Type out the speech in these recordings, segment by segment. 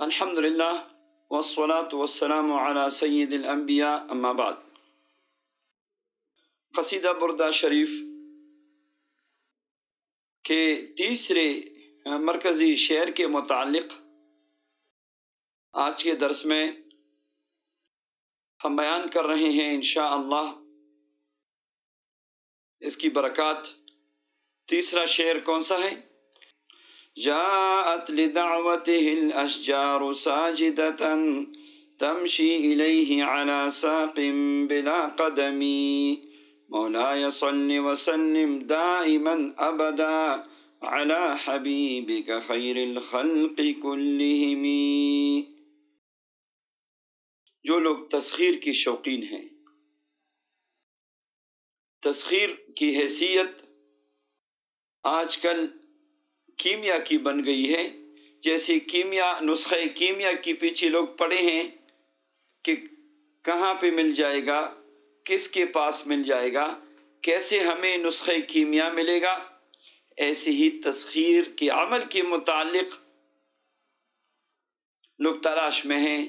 الحمد للہ والصلاة والسلام علی سید الانبیاء اما بعد۔ قصیدہ بردہ شریف کے تیسرے مرکزی شعر کے متعلق آج کے درس میں ہم بیان کر رہے ہیں انشاءاللہ اس کی برکات۔ تیسرا شعر کون سا ہے؟ جاءت لدعوته الأشجار ساجدة تمشي إليه على ساق بلا قدم مولاي صل وسلم دائما أبدا على حبيبك خير الخلق كلهم۔ جو لوگ تسخیر کی شوقین ہیں، تسخیر کی حیثیت آج کل کیمیا کی بن گئی ہے۔ جیسے کیمیا، نسخہ کیمیا کے پیچھے لوگ پڑے ہیں کہ کہاں پہ مل جائے گا، کس کے پاس مل جائے گا، کیسے ہمیں نسخہ کیمیا ملے گا۔ ایسے ہی تسخیر کے عمل کے متعلق لوگ تلاش میں ہیں،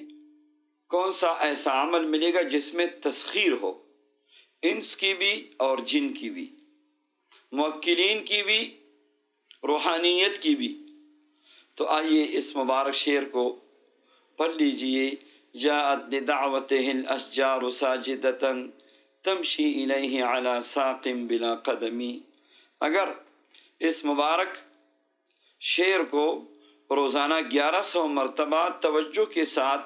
کون سا ایسا عمل ملے گا جس میں تسخیر ہو، انس کی بھی اور جن کی بھی، موکلین کی بھی، روحانیت کی بھی۔ تو آئیے اس مبارک شعر کو پڑھ لیجئے۔ جاءت لدعوته الاشجار ساجدة تمشي الیہ علی ساق بلا قدم۔ اگر اس مبارک شعر کو روزانہ 1100 مرتبہ توجہ کے ساتھ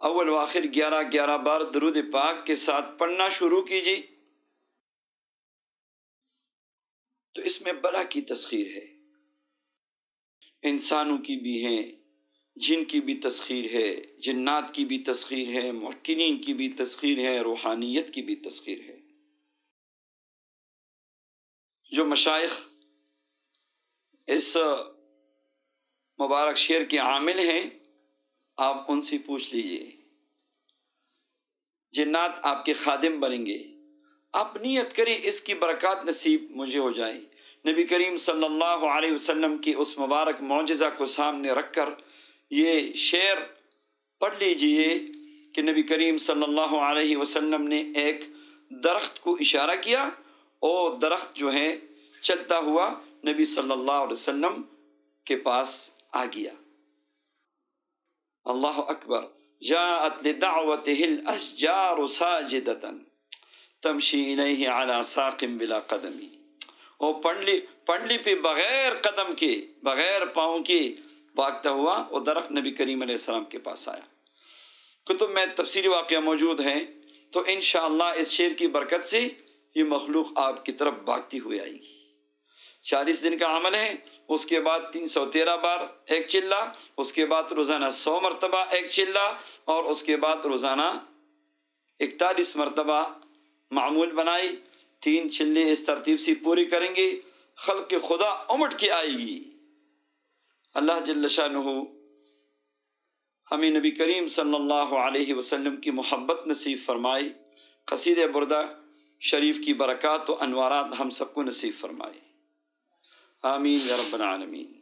اول و آخر 11 بار درود پاک کے ساتھ پڑھنا شروع کیجئے تو اس میں بلا کی تسخیر ہے، انسانوں کی بھی ہے، جن کی بھی تسخیر ہے، جنات کی بھی تسخیر ہے، موکلین کی بھی تسخیر ہے، روحانیت کی بھی تسخیر ہے۔ جو مشائخ اس مبارک شعر کے عامل ہیں، آپ ان سے پوچھ لیجئے، جنات آپ کے خادم بنیں گے، آپ نیت کریں اس کی برکات نصیب مجھے ہو جائے۔ نبی کریم صلی اللہ علیہ وسلم کی اس مبارک معجزہ کو سامنے رکھ کر یہ شعر پڑھ لیجئے کہ نبی کریم صلی اللہ علیہ وسلم نے ایک درخت کو اشارہ کیا اور درخت جو ہے چلتا ہوا نبی صلی اللہ علیہ وسلم کے پاس آ گیا۔ اللہ اکبر۔ جاءت لدعوته الاشجار ساجدة تمشی الیہ علی ساق بلا قدم۔ اور پنڈلی پہ بغیر قدم کے، بغیر پاؤں کے بھاگتا ہوا وہ درخت نبی کریم علیہ السلام کے پاس آیا۔ کتب میں تفصیلی واقعہ موجود ہیں، تو انشاءاللہ اس شعر کی برکت سے یہ مخلوق آپ کی طرف بھاگتی ہوئی آئے گی۔ 40 دن کا عمل ہے، اس کے بعد 313 بار ایک چلہ، اس کے بعد روزانہ 100 مرتبہ ایک چلہ، اور اس کے بعد روزانہ 41 مرتبہ معمول بنائی۔ 3 چلے اس ترتیب سے پوری کریں گے، خلق خدا امٹ کے آئے گی۔ اللہ جل شانہ ہمیں نبی کریم صلی اللہ علیہ وسلم کی محبت نصیب فرمائے، قصیدہ بردہ شریف کی برکات و انوارات ہم سب کو نصیب فرمائے، آمین یا رب العالمین۔